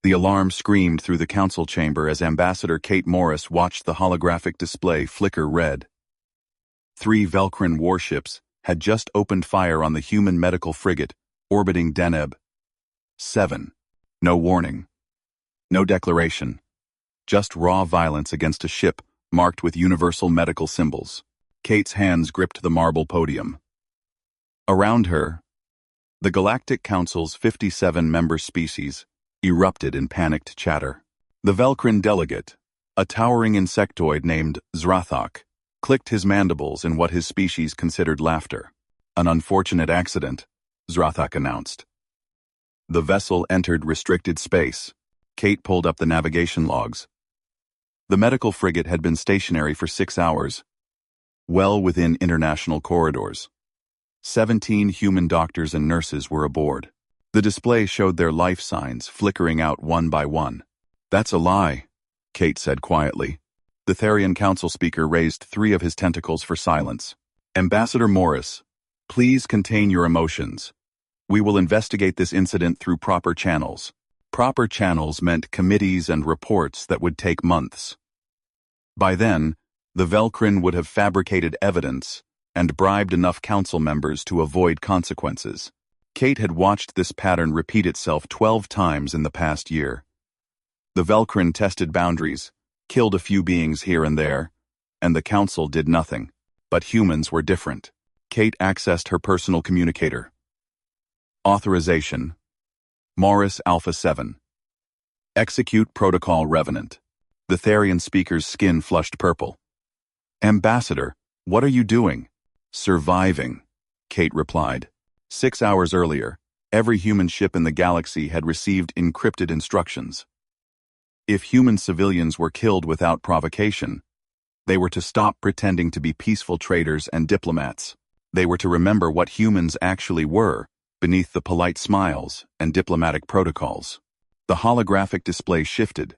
The alarm screamed through the council chamber as Ambassador Kate Morris watched the holographic display flicker red. 3 Velcrin warships had just opened fire on the human medical frigate orbiting Deneb. 7. No warning. No declaration. Just raw violence against a ship marked with universal medical symbols. Kate's hands gripped the marble podium. Around her, the Galactic Council's 57-member species erupted in panicked chatter. The Velcrin delegate, a towering insectoid named Zrathok, clicked his mandibles in what his species considered laughter. An unfortunate accident, Zrathok announced. The vessel entered restricted space. Kate pulled up the navigation logs. The medical frigate had been stationary for 6 hours, well within international corridors. 17 human doctors and nurses were aboard. The display showed their life signs flickering out one by one. "That's a lie," Kate said quietly. The Therian Council speaker raised 3 of his tentacles for silence. "Ambassador Morris, please contain your emotions. We will investigate this incident through proper channels." Proper channels meant committees and reports that would take months. By then, the Velcrin would have fabricated evidence and bribed enough council members to avoid consequences. Kate had watched this pattern repeat itself 12 times in the past year. The Velcrin tested boundaries, killed a few beings here and there, and the council did nothing. But humans were different. Kate accessed her personal communicator. Authorization. Morris Alpha 7. Execute Protocol Revenant. The Therian speaker's skin flushed purple. "Ambassador, what are you doing?" "Surviving," Kate replied. 6 hours earlier, every human ship in the galaxy had received encrypted instructions. If human civilians were killed without provocation, they were to stop pretending to be peaceful traders and diplomats. They were to remember what humans actually were, beneath the polite smiles and diplomatic protocols. The holographic display shifted.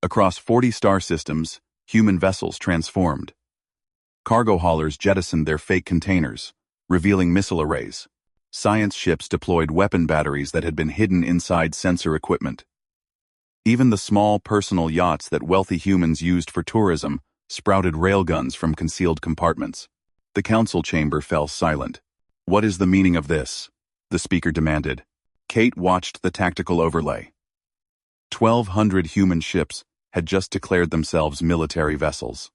Across 40 star systems, human vessels transformed. Cargo haulers jettisoned their fake containers, revealing missile arrays. Science ships deployed weapon batteries that had been hidden inside sensor equipment. Even the small personal yachts that wealthy humans used for tourism sprouted railguns from concealed compartments. The council chamber fell silent. "What is the meaning of this?" the speaker demanded. Kate watched the tactical overlay. 1,200 human ships had just declared themselves military vessels.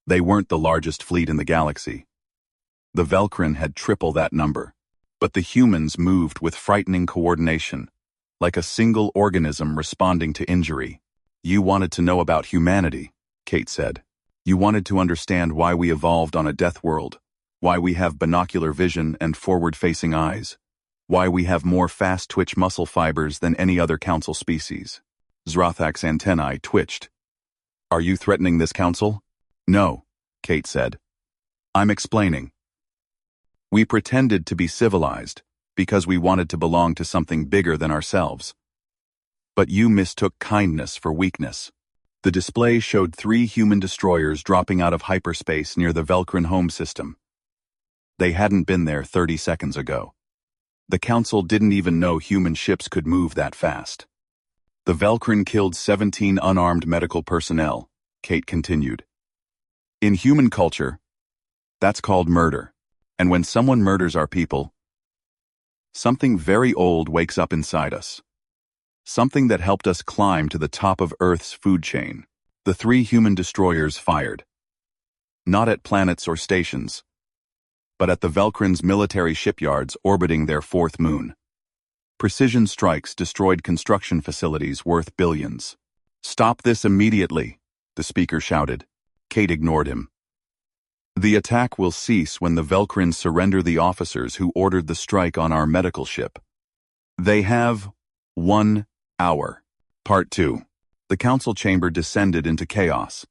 They weren't the largest fleet in the galaxy. The Velcrin had triple that number. But the humans moved with frightening coordination, like a single organism responding to injury. "You wanted to know about humanity," Kate said. "You wanted to understand why we evolved on a death world, why we have binocular vision and forward-facing eyes, why we have more fast-twitch muscle fibers than any other council species." Zrathak's antennae twitched. "Are you threatening this council?" "No," Kate said. "I'm explaining. We pretended to be civilized because we wanted to belong to something bigger than ourselves. But you mistook kindness for weakness." The display showed 3 human destroyers dropping out of hyperspace near the Velcrin home system. They hadn't been there 30 seconds ago. The council didn't even know human ships could move that fast. "The Velcrin killed 17 unarmed medical personnel," Kate continued. "In human culture, that's called murder. And when someone murders our people, something very old wakes up inside us. Something that helped us climb to the top of Earth's food chain." The 3 human destroyers fired. Not at planets or stations, but at the Velcrin's military shipyards orbiting their 4th moon. Precision strikes destroyed construction facilities worth billions. "Stop this immediately," the speaker shouted. Kate ignored him. "The attack will cease when the Velcrin surrender the officers who ordered the strike on our medical ship. They have 1 hour." Part 2. The council chamber descended into chaos.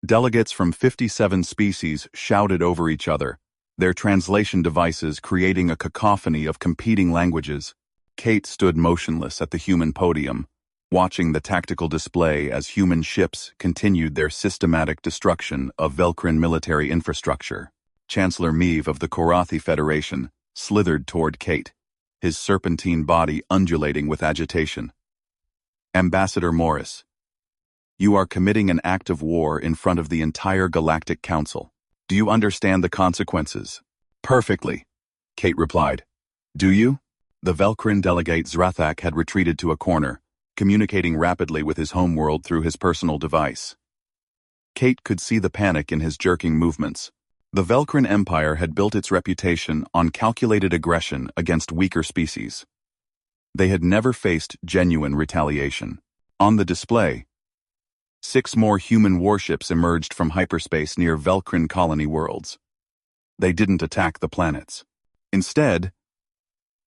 Delegates from 57 species shouted over each other, their translation devices creating a cacophony of competing languages. Kate stood motionless at the human podium, watching the tactical display as human ships continued their systematic destruction of Velcrin military infrastructure. Chancellor Meave of the Korathi Federation slithered toward Kate, his serpentine body undulating with agitation. Ambassador Morris, you are committing an act of war in front of the entire Galactic Council. Do you understand the consequences? Perfectly, Kate replied. Do you? The Velcrin delegate Zrathak had retreated to a corner, communicating rapidly with his homeworld through his personal device. Kate could see the panic in his jerking movements. The Velcrin Empire had built its reputation on calculated aggression against weaker species. They had never faced genuine retaliation. On the display, 6 more human warships emerged from hyperspace near Velcrin colony worlds. They didn't attack the planets. Instead,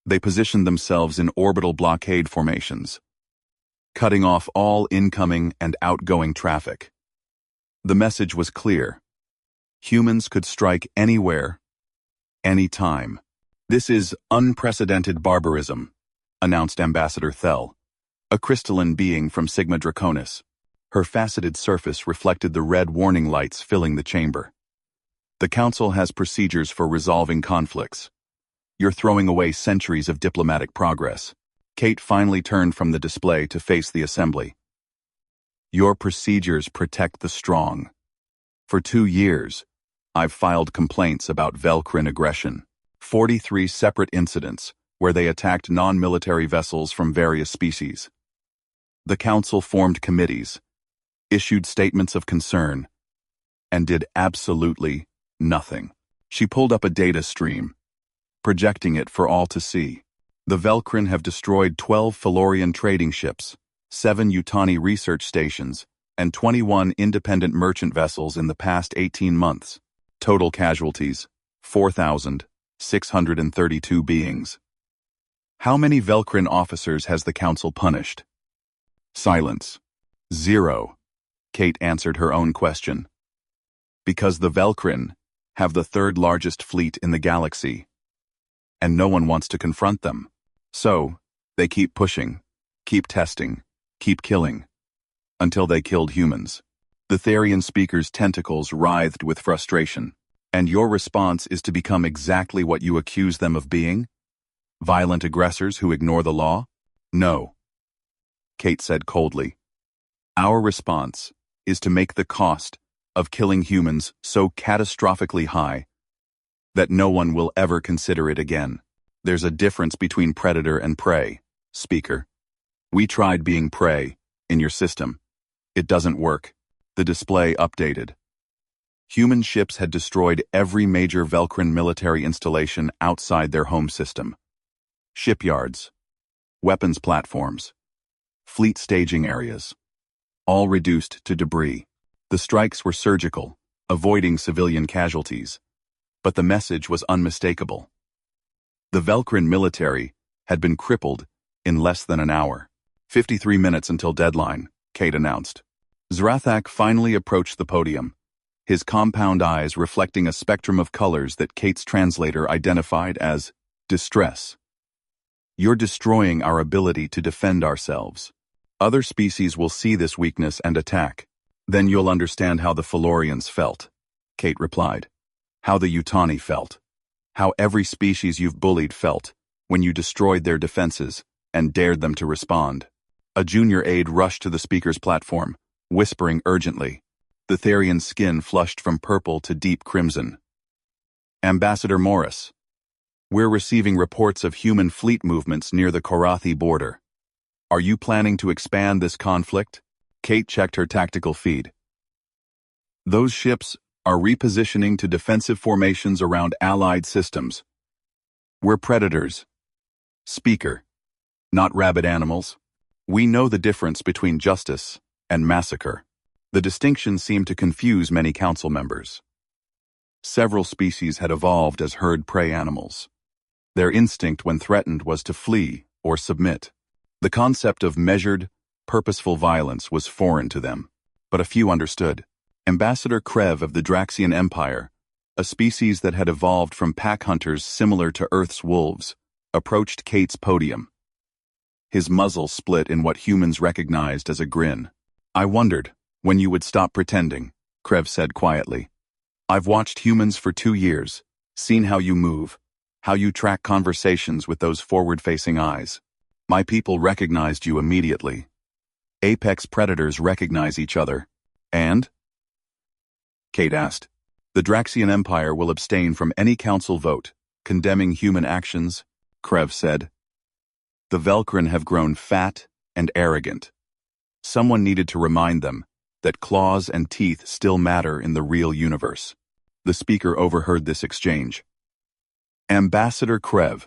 they positioned themselves in orbital blockade formations, cutting off all incoming and outgoing traffic. The message was clear. Humans could strike anywhere, anytime. This is unprecedented barbarism, announced Ambassador Thel, a crystalline being from Sigma Draconis. Her faceted surface reflected the red warning lights filling the chamber. The Council has procedures for resolving conflicts. You're throwing away centuries of diplomatic progress. Kate finally turned from the display to face the assembly. Your procedures protect the strong. For 2 years, I've filed complaints about Velcrin aggression. 43 separate incidents where they attacked non-military vessels from various species. The Council formed committees, issued statements of concern, and did absolutely nothing. She pulled up a data stream, projecting it for all to see. The Velcrin have destroyed 12 Felorian trading ships, 7 Yutani research stations, and 21 independent merchant vessels in the past 18 months. Total casualties, 4,632 beings. How many Velcrin officers has the Council punished? Silence. 0. Kate answered her own question. Because the Velcrin have the 3rd largest fleet in the galaxy, and no one wants to confront them. So, they keep pushing, keep testing, keep killing, until they killed humans. The Therian speaker's tentacles writhed with frustration. And your response is to become exactly what you accuse them of being? Violent aggressors who ignore the law? No, Kate said coldly. Our response is to make the cost of killing humans so catastrophically high that no one will ever consider it again. There's a difference between predator and prey, Speaker. We tried being prey in your system. It doesn't work. The display updated. Human ships had destroyed every major Velcrin military installation outside their home system. Shipyards, weapons platforms, fleet staging areas, all reduced to debris. The strikes were surgical, avoiding civilian casualties, but the message was unmistakable. The Velcrin military had been crippled in less than an hour. 53 minutes until deadline, Kate announced. Zrathak finally approached the podium, his compound eyes reflecting a spectrum of colors that Kate's translator identified as distress. You're destroying our ability to defend ourselves. Other species will see this weakness and attack. Then you'll understand how the Felorians felt, Kate replied. How the Yutani felt. How every species you've bullied felt when you destroyed their defenses and dared them to respond. A junior aide rushed to the speaker's platform, whispering urgently. The Therian's skin flushed from purple to deep crimson. Ambassador Morris, we're receiving reports of human fleet movements near the Korathi border. Are you planning to expand this conflict? Kate checked her tactical feed. Those ships are repositioning to defensive formations around allied systems. We're predators. Speaker, not rabid animals. We know the difference between justice and massacre. The distinction seemed to confuse many council members. Several species had evolved as herd prey animals. Their instinct when threatened was to flee or submit. The concept of measured, purposeful violence was foreign to them, but a few understood. Ambassador Krev of the Draxian Empire, a species that had evolved from pack hunters similar to Earth's wolves, approached Kate's podium. His muzzle split in what humans recognized as a grin. I wondered when you would stop pretending, Krev said quietly. I've watched humans for 2 years, seen how you move, how you track conversations with those forward-facing eyes. My people recognized you immediately. Apex predators recognize each other. And? Kate asked. The Draxian Empire will abstain from any council vote, condemning human actions, Krev said. The Velkrin have grown fat and arrogant. Someone needed to remind them that claws and teeth still matter in the real universe. The speaker overheard this exchange. Ambassador Krev,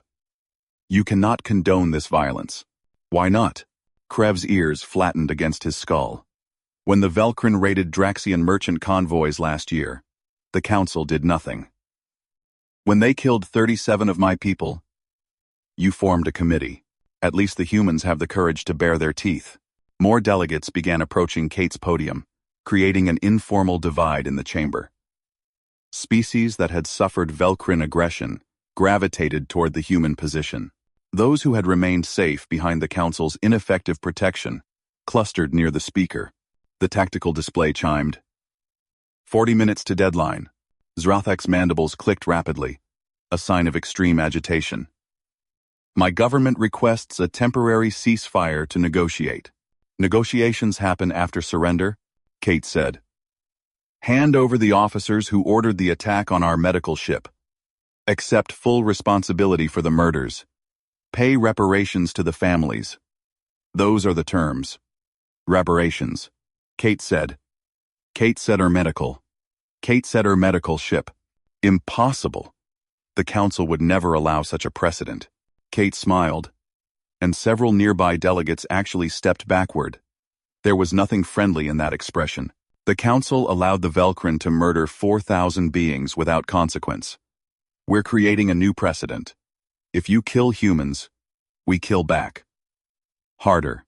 you cannot condone this violence. Why not? Krev's ears flattened against his skull. When the Velkrin raided Draxian merchant convoys last year, the council did nothing. When they killed 37 of my people, you formed a committee. At least the humans have the courage to bare their teeth. More delegates began approaching Kate's podium, creating an informal divide in the chamber. Species that had suffered Velkrin aggression gravitated toward the human position. Those who had remained safe behind the council's ineffective protection clustered near the speaker. The tactical display chimed. 40 minutes to deadline. Zrathak's mandibles clicked rapidly, a sign of extreme agitation. My government requests a temporary ceasefire to negotiate. Negotiations happen after surrender, Kate said. Hand over the officers who ordered the attack on our medical ship. Accept full responsibility for the murders. Pay reparations to the families. Those are the terms. Reparations, Kate said. Kate said her medical. Kate said her medical ship. Impossible. The council would never allow such a precedent. Kate smiled, and several nearby delegates actually stepped backward. There was nothing friendly in that expression. The council allowed the Velkrin to murder 4,000 beings without consequence. We're creating a new precedent. If you kill humans, we kill back. Harder.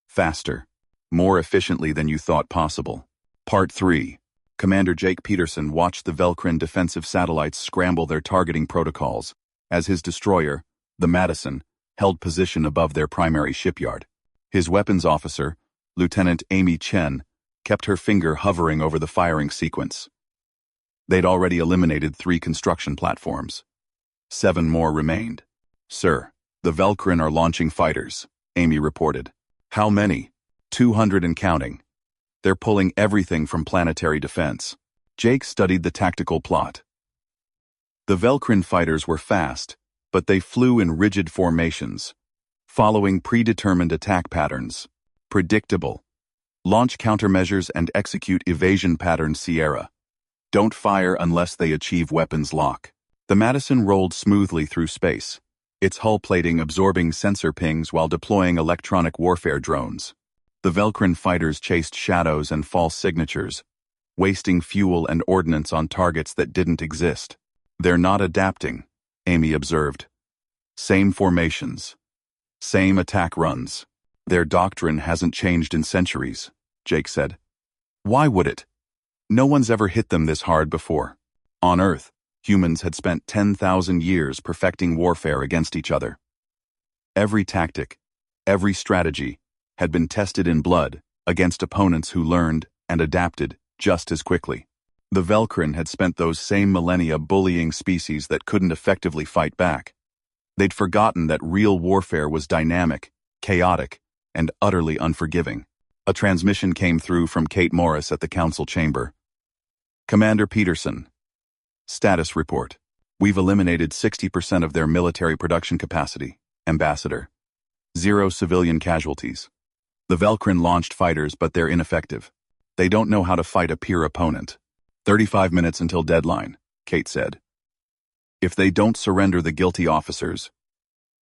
Faster. More efficiently than you thought possible. Part 3. Commander Jake Peterson watched the Velkrin defensive satellites scramble their targeting protocols as his destroyer, the Madison, held position above their primary shipyard. His weapons officer, Lieutenant Amy Chen, kept her finger hovering over the firing sequence. They'd already eliminated 3 construction platforms. 7 more remained. Sir, the Velkrin are launching fighters, Amy reported. How many? 200 and counting. They're pulling everything from planetary defense. Jake studied the tactical plot. The Velkrin fighters were fast, but they flew in rigid formations, following predetermined attack patterns. Predictable. Launch countermeasures and execute evasion pattern Sierra. Don't fire unless they achieve weapons lock. The Madison rolled smoothly through space, its hull plating absorbing sensor pings while deploying electronic warfare drones. The Velkrin fighters chased shadows and false signatures, wasting fuel and ordnance on targets that didn't exist. They're not adapting, Amy observed. Same formations. Same attack runs. Their doctrine hasn't changed in centuries, Jake said. Why would it? No one's ever hit them this hard before. On Earth, humans had spent 10,000 years perfecting warfare against each other. Every tactic, every strategy, had been tested in blood against opponents who learned and adapted just as quickly. The Velkrin had spent those same millennia bullying species that couldn't effectively fight back. They'd forgotten that real warfare was dynamic, chaotic, and utterly unforgiving. A transmission came through from Kate Morris at the council chamber. Commander Peterson. Status report. We've eliminated 60% of their military production capacity, Ambassador. 0 civilian casualties. The Velkrin launched fighters, but they're ineffective. They don't know how to fight a peer opponent. 35 minutes until deadline, Kate said. If they don't surrender the guilty officers,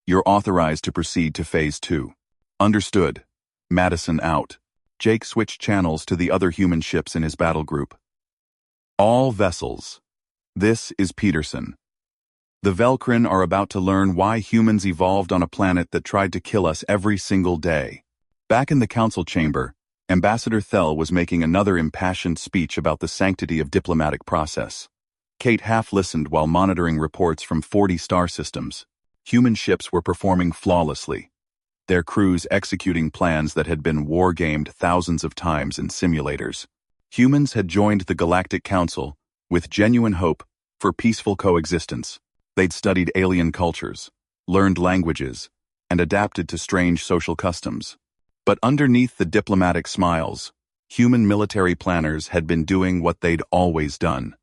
you're authorized to proceed to Phase 2. Understood. Madison out. Jake switched channels to the other human ships in his battle group. All vessels. This is Peterson. The Velkrin are about to learn why humans evolved on a planet that tried to kill us every single day. Back in the council chamber, Ambassador Thel was making another impassioned speech about the sanctity of diplomatic process. Kate half-listened while monitoring reports from 40 star systems. Human ships were performing flawlessly, their crews executing plans that had been war-gamed thousands of times in simulators. Humans had joined the Galactic Council with genuine hope for peaceful coexistence. They'd studied alien cultures, learned languages, and adapted to strange social customs. But underneath the diplomatic smiles, human military planners had been doing what they'd always done,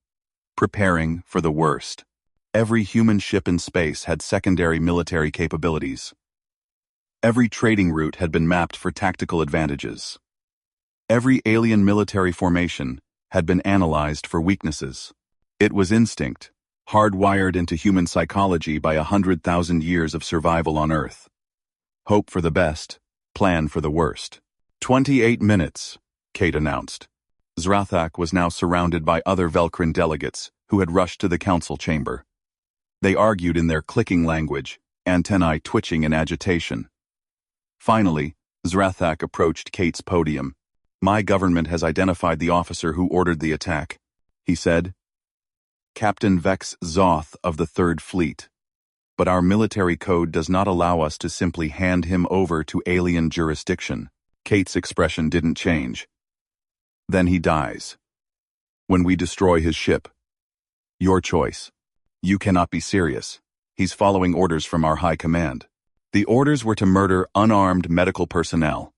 preparing for the worst. Every human ship in space had secondary military capabilities. Every trading route had been mapped for tactical advantages. Every alien military formation had been analyzed for weaknesses. It was instinct, hardwired into human psychology by 100,000 years of survival on Earth. Hope for the best, plan for the worst. 28 minutes, Kate announced. Zrathak was now surrounded by other Velkrin delegates who had rushed to the council chamber. They argued in their clicking language, antennae twitching in agitation. Finally, Zrathak approached Kate's podium. "My government has identified the officer who ordered the attack," he said. "Captain Vex Zoth of the Third Fleet. But our military code does not allow us to simply hand him over to alien jurisdiction." Kate's expression didn't change. "Then he dies. When we destroy his ship. Your choice. You cannot be serious. He's following orders from our high command." "The orders were to murder unarmed medical personnel,"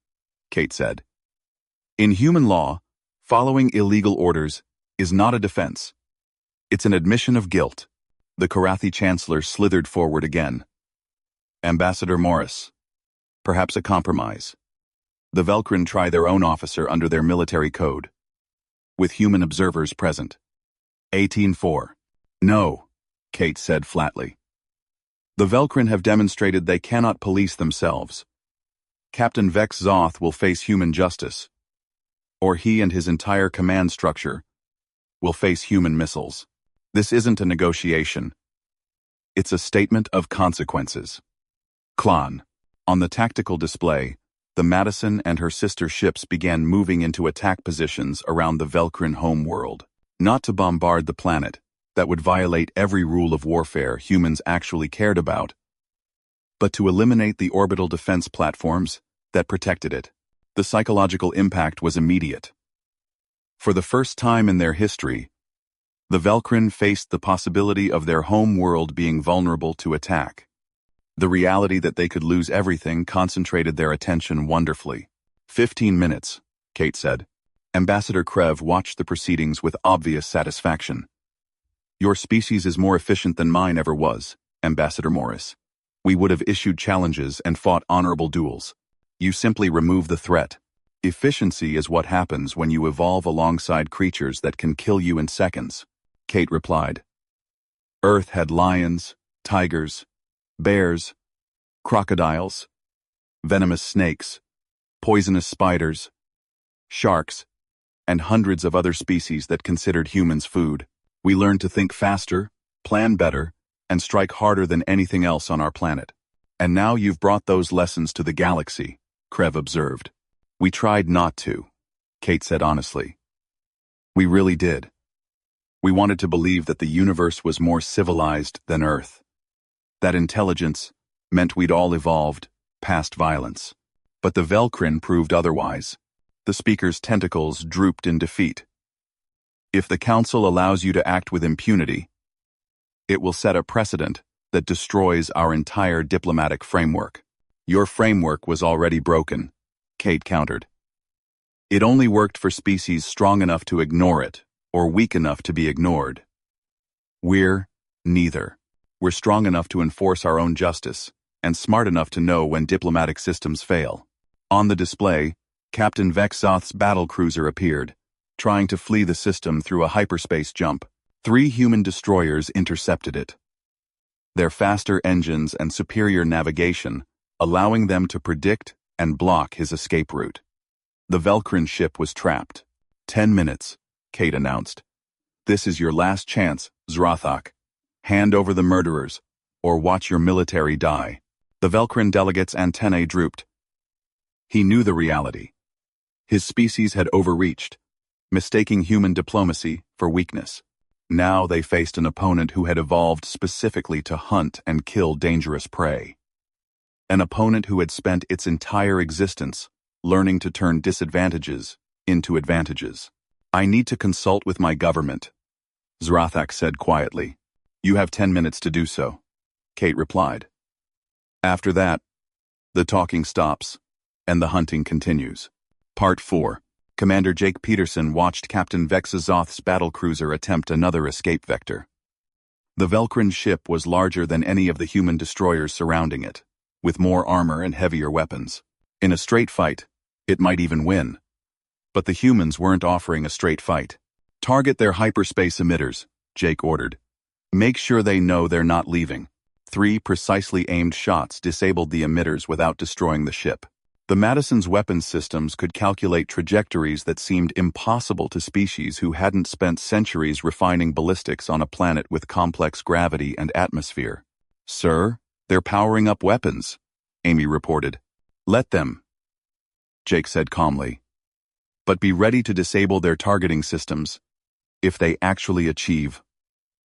Kate said. "In human law, following illegal orders is not a defense. It's an admission of guilt." The Karathi chancellor slithered forward again. "Ambassador Morris, perhaps a compromise. The Velkrin try their own officer under their military code, with human observers present." 18-4. "No," Kate said flatly. "The Velkrin have demonstrated they cannot police themselves. Captain Vex Zoth will face human justice, or he and his entire command structure will face human missiles. This isn't a negotiation. It's a statement of consequences." Klan. On the tactical display, the Madison and her sister ships began moving into attack positions around the Velkrin home world, not to bombard the planet. That would violate every rule of warfare humans actually cared about, but to eliminate the orbital defense platforms that protected it. The psychological impact was immediate. For the first time in their history, the Velkrin faced the possibility of their home world being vulnerable to attack. The reality that they could lose everything concentrated their attention wonderfully. 15 minutes, Kate said. Ambassador Krev watched the proceedings with obvious satisfaction. "Your species is more efficient than mine ever was, Ambassador Morris. We would have issued challenges and fought honorable duels. You simply remove the threat. Efficiency is what happens when you evolve alongside creatures that can kill you in seconds," Kate replied. Earth had lions, tigers, bears, crocodiles, venomous snakes, poisonous spiders, sharks, and hundreds of other species that considered humans food. We learned to think faster, plan better, and strike harder than anything else on our planet. And now you've brought those lessons to the galaxy, Krev observed. "We tried not to," Kate said honestly. "We really did. We wanted to believe that the universe was more civilized than Earth. That intelligence meant we'd all evolved past violence. But the Velkrin proved otherwise." The speaker's tentacles drooped in defeat. "If the Council allows you to act with impunity, it will set a precedent that destroys our entire diplomatic framework." "Your framework was already broken," Kate countered. "It only worked for species strong enough to ignore it, or weak enough to be ignored. We're neither. We're strong enough to enforce our own justice, and smart enough to know when diplomatic systems fail." On the display, Captain Vex Zoth's battlecruiser appeared, trying to flee the system through a hyperspace jump. 3 human destroyers intercepted it, their faster engines and superior navigation allowing them to predict and block his escape route. The Velkrin ship was trapped. 10 minutes, Kate announced. "This is your last chance, Zrathak. Hand over the murderers, or watch your military die." The Velkrin delegate's antennae drooped. He knew the reality. His species had overreached, mistaking human diplomacy for weakness. Now they faced an opponent who had evolved specifically to hunt and kill dangerous prey. An opponent who had spent its entire existence learning to turn disadvantages into advantages. "I need to consult with my government," Zrathak said quietly. "You have 10 minutes to do so," Kate replied. "After that, the talking stops." And the hunting continues. Part 4. Commander Jake Peterson watched Captain Vex Zoth's battlecruiser attempt another escape vector. The Velcrin ship was larger than any of the human destroyers surrounding it, with more armor and heavier weapons. In a straight fight, it might even win. But the humans weren't offering a straight fight. Target their hyperspace emitters, Jake ordered. Make sure they know they're not leaving. 3 precisely aimed shots disabled the emitters without destroying the ship. The Madison's weapons systems could calculate trajectories that seemed impossible to species who hadn't spent centuries refining ballistics on a planet with complex gravity and atmosphere. "Sir, they're powering up weapons," Amy reported. "Let them," Jake said calmly. "But be ready to disable their targeting systems if they actually achieve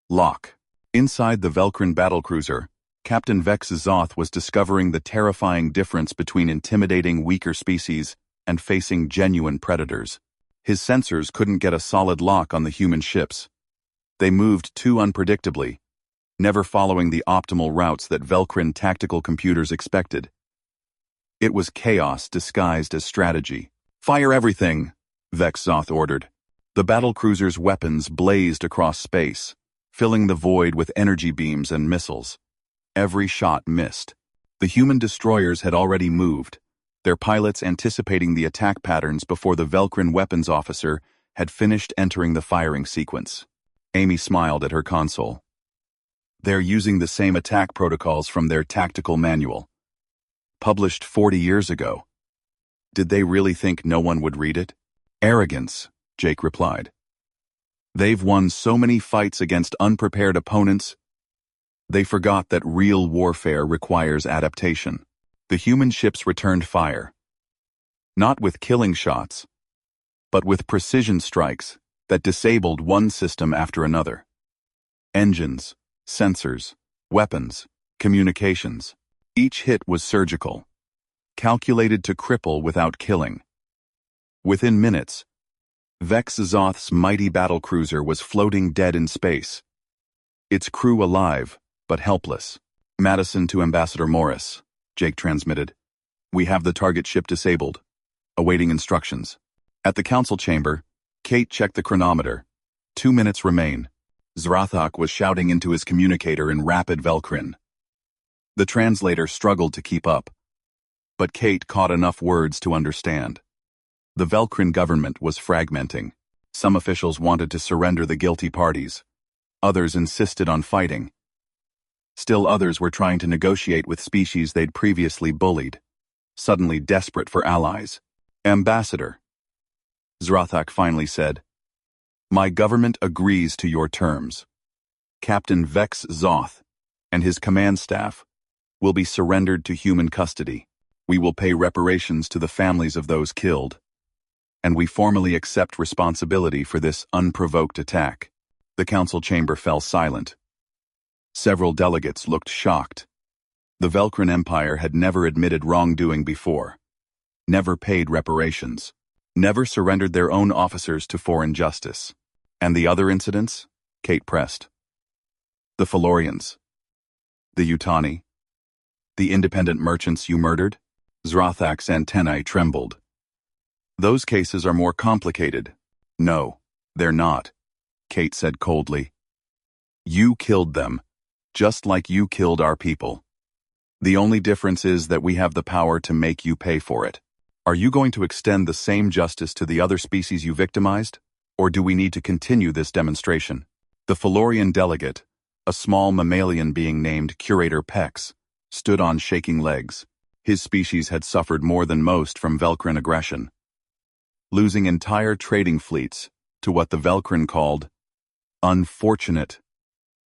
lock." Inside the Velcrin battlecruiser, Captain Vex Zoth was discovering the terrifying difference between intimidating weaker species and facing genuine predators. His sensors couldn't get a solid lock on the human ships. They moved too unpredictably, never following the optimal routes that Velcrin tactical computers expected. It was chaos disguised as strategy. "Fire everything," Vex Zoth ordered. The battlecruiser's weapons blazed across space, filling the void with energy beams and missiles. Every shot missed. The human destroyers had already moved, their pilots anticipating the attack patterns before the Velcrin weapons officer had finished entering the firing sequence. Amy smiled at her console. "They're using the same attack protocols from their tactical manual, published 40 years ago. Did they really think no one would read it?" "Arrogance," Jake replied. "They've won so many fights against unprepared opponents, they forgot that real warfare requires adaptation." The human ships returned fire. Not with killing shots, but with precision strikes that disabled one system after another. Engines, sensors, weapons, communications. Each hit was surgical, calculated to cripple without killing. Within minutes, Vex Zoth's mighty battlecruiser was floating dead in space, its crew alive, but helpless. "Madison to Ambassador Morris," Jake transmitted. "We have the target ship disabled, awaiting instructions." At the council chamber, Kate checked the chronometer. 2 minutes remain. Zrathak was shouting into his communicator in rapid Velcrin. The translator struggled to keep up, but Kate caught enough words to understand. The Velcrin government was fragmenting. Some officials wanted to surrender the guilty parties. Others insisted on fighting. Still others were trying to negotiate with species they'd previously bullied, suddenly desperate for allies. "Ambassador," Zrathak finally said, "my government agrees to your terms. Captain Vex Zoth and his command staff will be surrendered to human custody. We will pay reparations to the families of those killed, and we formally accept responsibility for this unprovoked attack." The council chamber fell silent. Several delegates looked shocked. The Velcrin Empire had never admitted wrongdoing before, never paid reparations, never surrendered their own officers to foreign justice. "And the other incidents?" Kate pressed. "The Felorians, the Yutani, the independent merchants you murdered?" Zrathak's antennae trembled. "Those cases are more complicated." "No, they're not," Kate said coldly. "You killed them, just like you killed our people. The only difference is that we have the power to make you pay for it. Are you going to extend the same justice to the other species you victimized, or do we need to continue this demonstration?" The Felorian delegate, a small mammalian being named Curator Pex, stood on shaking legs. His species had suffered more than most from Velcrin aggression, losing entire trading fleets to what the Velcrin called unfortunate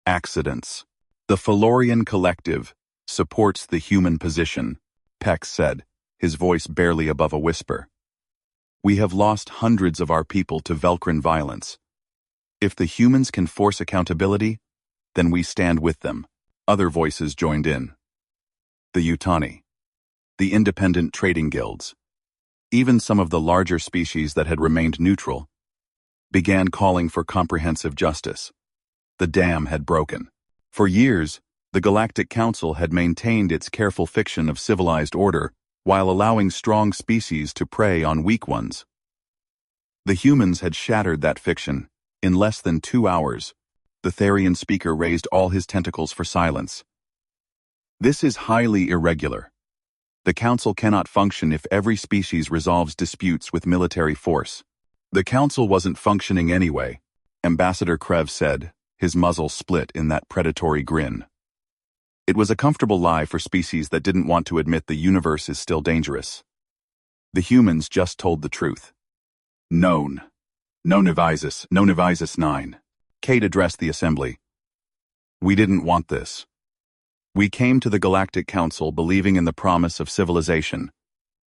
accidents. "The Felorian Collective supports the human position," Pex said, his voice barely above a whisper. "We have lost hundreds of our people to Velcrin violence. If the humans can force accountability, then we stand with them." Other voices joined in. The Yutani, the independent trading guilds, even some of the larger species that had remained neutral, began calling for comprehensive justice. The dam had broken. For years, the Galactic Council had maintained its careful fiction of civilized order while allowing strong species to prey on weak ones. The humans had shattered that fiction. In less than 2 hours, the Therian speaker raised all his tentacles for silence. This is highly irregular. The Council cannot function if every species resolves disputes with military force. The Council wasn't functioning anyway, Ambassador Krev said, his muzzle split in that predatory grin. It was a comfortable lie for species that didn't want to admit the universe is still dangerous. The humans just told the truth. Known. No Nevisus 9. Kate addressed the assembly. We didn't want this. We came to the Galactic Council believing in the promise of civilization,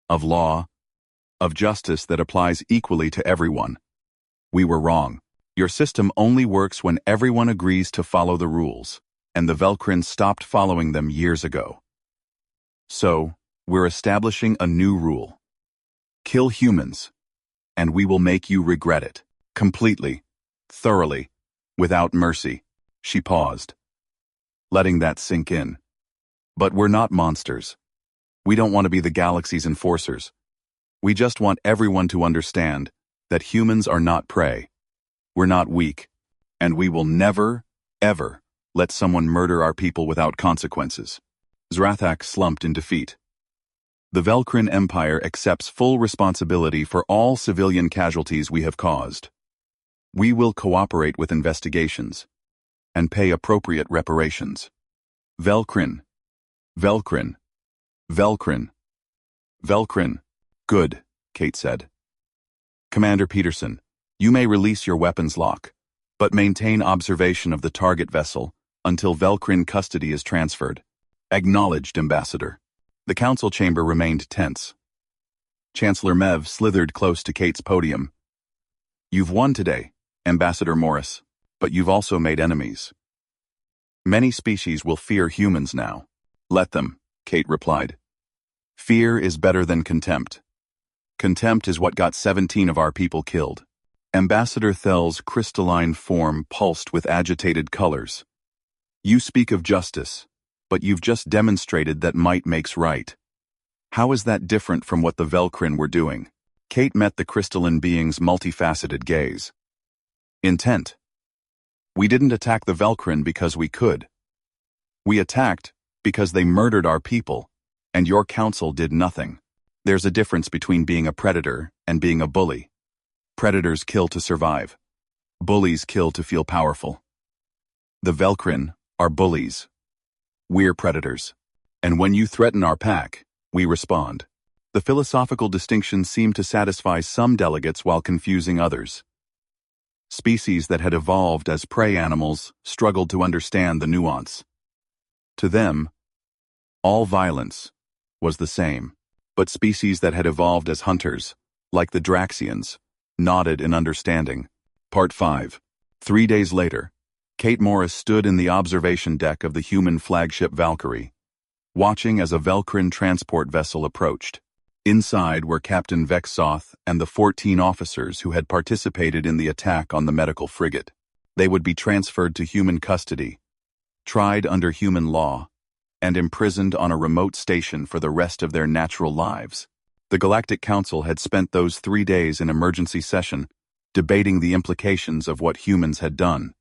of law, of justice that applies equally to everyone. We were wrong. Your system only works when everyone agrees to follow the rules, and the Velcrin stopped following them years ago. So, we're establishing a new rule. Kill humans, and we will make you regret it. Completely, thoroughly, without mercy. She paused, letting that sink in. But we're not monsters. We don't want to be the galaxy's enforcers. We just want everyone to understand that humans are not prey. We're not weak, and we will never, ever let someone murder our people without consequences. Zrathak slumped in defeat. The Velcrin Empire accepts full responsibility for all civilian casualties we have caused. We will cooperate with investigations and pay appropriate reparations. Velcrin. Velcrin. Velcrin. Velcrin. Good, Kate said. Commander Peterson, you may release your weapons lock, but maintain observation of the target vessel until Velcrin custody is transferred. Acknowledged, Ambassador. The council chamber remained tense. Chancellor Mev slithered close to Kate's podium. You've won today, Ambassador Morris, but you've also made enemies. Many species will fear humans now. Let them, Kate replied. Fear is better than contempt. Contempt is what got 17 of our people killed. Ambassador Thel's crystalline form pulsed with agitated colors. You speak of justice, but you've just demonstrated that might makes right. How is that different from what the Velcrin were doing? Kate met the crystalline being's multifaceted gaze. Intent. We didn't attack the Velcrin because we could. We attacked because they murdered our people, and your council did nothing. There's a difference between being a predator and being a bully. Predators kill to survive. Bullies kill to feel powerful. The Velcrin are bullies. We're predators. And when you threaten our pack, we respond. The philosophical distinction seemed to satisfy some delegates while confusing others. Species that had evolved as prey animals struggled to understand the nuance. To them, all violence was the same, but species that had evolved as hunters, like the Draxians, nodded in understanding. Part 5. 3 days later, Kate Morris stood in the observation deck of the human flagship Valkyrie, watching as a Velcrin transport vessel approached. Inside were Captain Vexoth and the 14 officers who had participated in the attack on the medical frigate. They would be transferred to human custody, tried under human law, and imprisoned on a remote station for the rest of their natural lives. The Galactic Council had spent those 3 days in emergency session, debating the implications of what humans had done.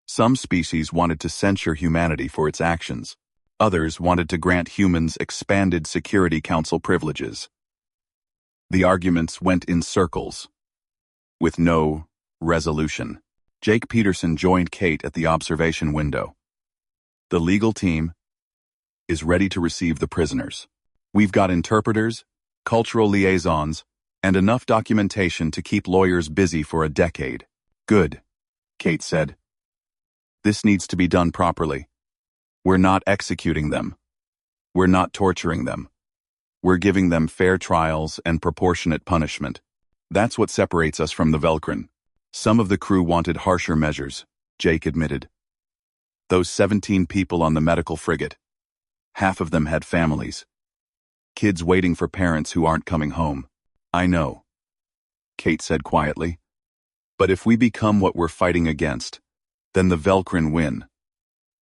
Some species wanted to censure humanity for its actions. Others wanted to grant humans expanded Security Council privileges. The arguments went in circles, with no resolution. Jake Peterson joined Kate at the observation window. The legal team is ready to receive the prisoners. We've got interpreters, cultural liaisons, and enough documentation to keep lawyers busy for a decade. Good, Kate said. This needs to be done properly. We're not executing them. We're not torturing them. We're giving them fair trials and proportionate punishment. That's what separates us from the Velcrin. Some of the crew wanted harsher measures, Jake admitted. Those 17 people on the medical frigate. Half of them had families. Kids waiting for parents who aren't coming home. I know, Kate said quietly. But if we become what we're fighting against, then the Velcrin win.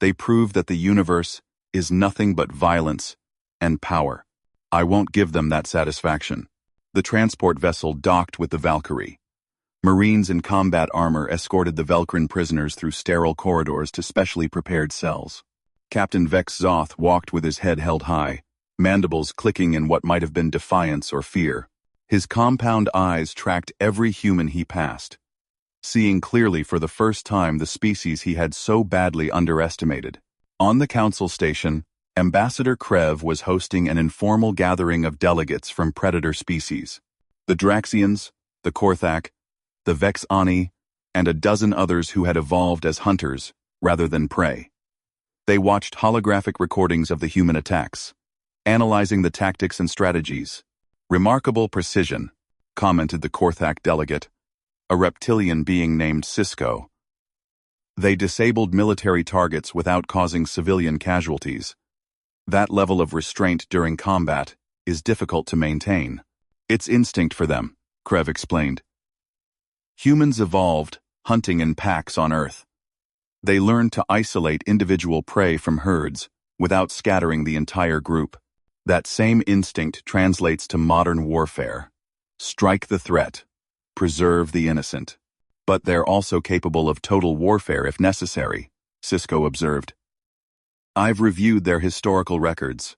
They prove that the universe is nothing but violence and power. I won't give them that satisfaction. The transport vessel docked with the Valkyrie. Marines in combat armor escorted the Velkrin prisoners through sterile corridors to specially prepared cells. Captain Vex Zoth walked with his head held high, mandibles clicking in what might have been defiance or fear. His compound eyes tracked every human he passed, seeing clearly for the first time the species he had so badly underestimated. On the council station, Ambassador Krev was hosting an informal gathering of delegates from predator species. The Draxians, the Korthak, the Vexani, and a dozen others who had evolved as hunters rather than prey. They watched holographic recordings of the human attacks, analyzing the tactics and strategies. Remarkable precision, commented the Korthak delegate, a reptilian being named Cisco. They disabled military targets without causing civilian casualties. That level of restraint during combat is difficult to maintain. It's instinct for them, Krev explained. Humans evolved, hunting in packs on Earth. They learned to isolate individual prey from herds without scattering the entire group. That same instinct translates to modern warfare. Strike the threat, preserve the innocent. But they're also capable of total warfare if necessary, Cisco observed. I've reviewed their historical records.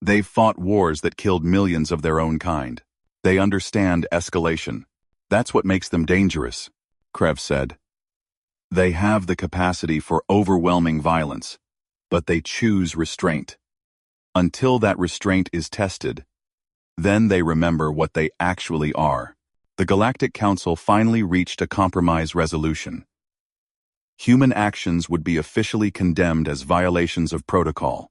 They've fought wars that killed millions of their own kind. They understand escalation. That's what makes them dangerous, Krev said. They have the capacity for overwhelming violence, but they choose restraint. Until that restraint is tested, then they remember what they actually are. The Galactic Council finally reached a compromise resolution. Human actions would be officially condemned as violations of protocol,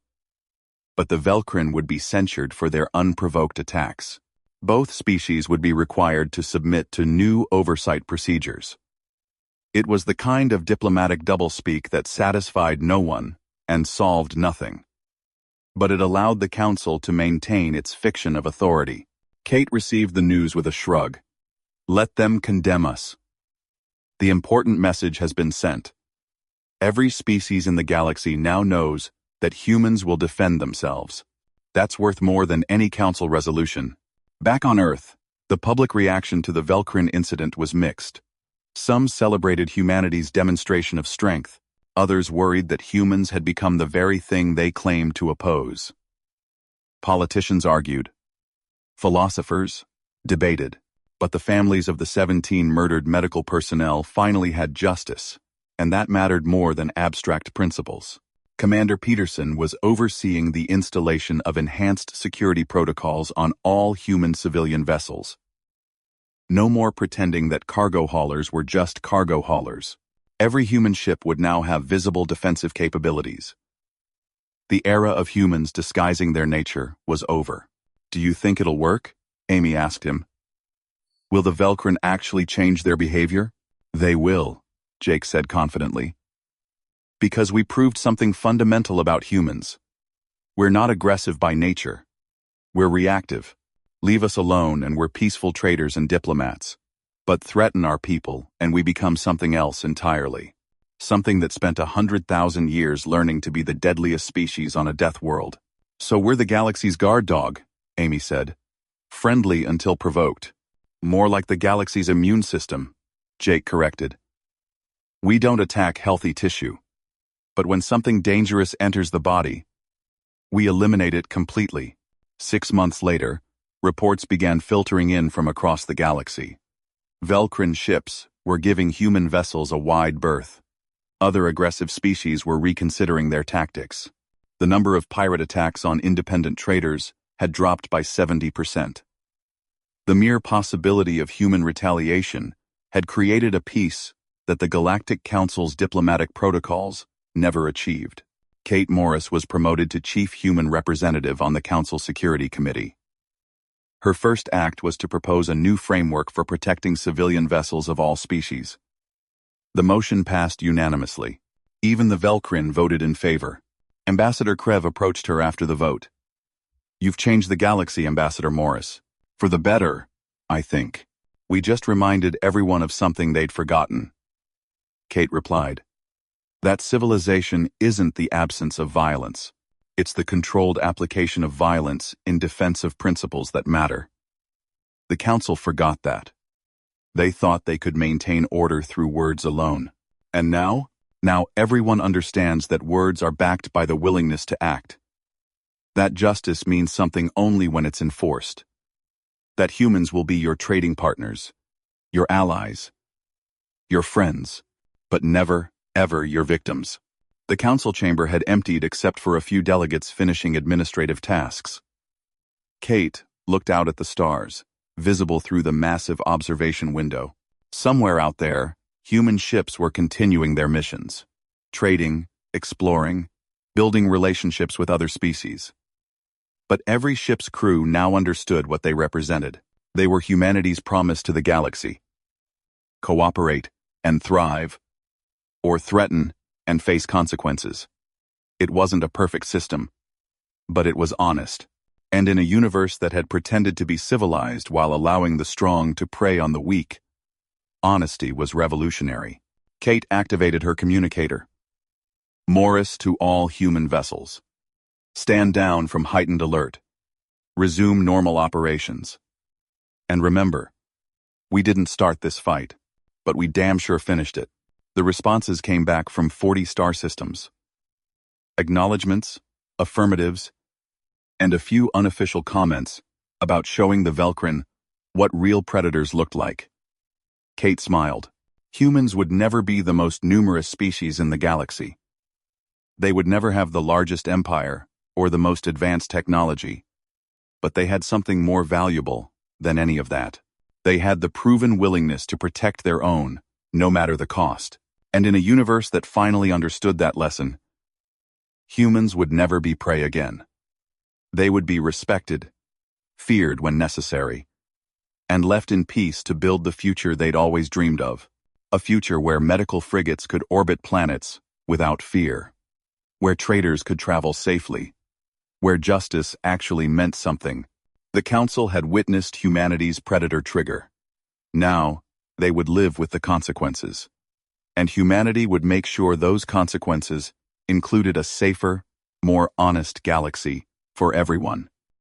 but the Velkrin would be censured for their unprovoked attacks. Both species would be required to submit to new oversight procedures. It was the kind of diplomatic doublespeak that satisfied no one and solved nothing. But it allowed the Council to maintain its fiction of authority. Kate received the news with a shrug. Let them condemn us. The important message has been sent. Every species in the galaxy now knows that humans will defend themselves. That's worth more than any Council resolution. Back on Earth, the public reaction to the Velkrin incident was mixed. Some celebrated humanity's demonstration of strength. Others worried that humans had become the very thing they claimed to oppose. Politicians argued. Philosophers debated. But the families of the 17 murdered medical personnel finally had justice, and that mattered more than abstract principles. Commander Peterson was overseeing the installation of enhanced security protocols on all human civilian vessels. No more pretending that cargo haulers were just cargo haulers. Every human ship would now have visible defensive capabilities. The era of humans disguising their nature was over. Do you think it'll work? Amy asked him. Will the Velkrin actually change their behavior? They will, Jake said confidently. Because we proved something fundamental about humans. We're not aggressive by nature. We're reactive. Leave us alone and we're peaceful traders and diplomats. But threaten our people and we become something else entirely. Something that spent 100,000 years learning to be the deadliest species on a death world. So we're the galaxy's guard dog, Amy said. Friendly until provoked. More like the galaxy's immune system, Jake corrected. We don't attack healthy tissue. But when something dangerous enters the body, we eliminate it completely. 6 months later, reports began filtering in from across the galaxy. Velkrin ships were giving human vessels a wide berth. Other aggressive species were reconsidering their tactics. The number of pirate attacks on independent traders had dropped by 70%. The mere possibility of human retaliation had created a peace that the Galactic Council's diplomatic protocols never achieved. Kate Morris was promoted to Chief Human Representative on the Council Security Committee. Her first act was to propose a new framework for protecting civilian vessels of all species. The motion passed unanimously. Even the Velkrin voted in favor. Ambassador Krev approached her after the vote. You've changed the galaxy, Ambassador Morris. For the better, I think. We just reminded everyone of something they'd forgotten. Kate replied. That civilization isn't the absence of violence. It's the controlled application of violence in defense of principles that matter. The Council forgot that. They thought they could maintain order through words alone. And now everyone understands that words are backed by the willingness to act. That justice means something only when it's enforced. That humans will be your trading partners, your allies, your friends, but never, ever your victims. The council chamber had emptied except for a few delegates finishing administrative tasks. Kate looked out at the stars, visible through the massive observation window. Somewhere out there, human ships were continuing their missions. Trading, exploring, building relationships with other species. But every ship's crew now understood what they represented. They were humanity's promise to the galaxy. Cooperate and thrive, or threaten and face consequences. It wasn't a perfect system, but it was honest. And in a universe that had pretended to be civilized while allowing the strong to prey on the weak, honesty was revolutionary. Kate activated her communicator. Morris to all human vessels. Stand down from heightened alert. Resume normal operations. And remember, we didn't start this fight, but we damn sure finished it. The responses came back from 40 star systems. Acknowledgements, affirmatives, and a few unofficial comments about showing the Velcrin what real predators looked like. Kate smiled. Humans would never be the most numerous species in the galaxy. They would never have the largest empire or the most advanced technology, but they had something more valuable than any of that. They had the proven willingness to protect their own, no matter the cost. And in a universe that finally understood that lesson, humans would never be prey again. They would be respected, feared when necessary, and left in peace to build the future they'd always dreamed of. A future where medical frigates could orbit planets without fear, where traders could travel safely, where justice actually meant something. The Council had witnessed humanity's predator trigger. Now, they would live with the consequences. And humanity would make sure those consequences included a safer, more honest galaxy for everyone.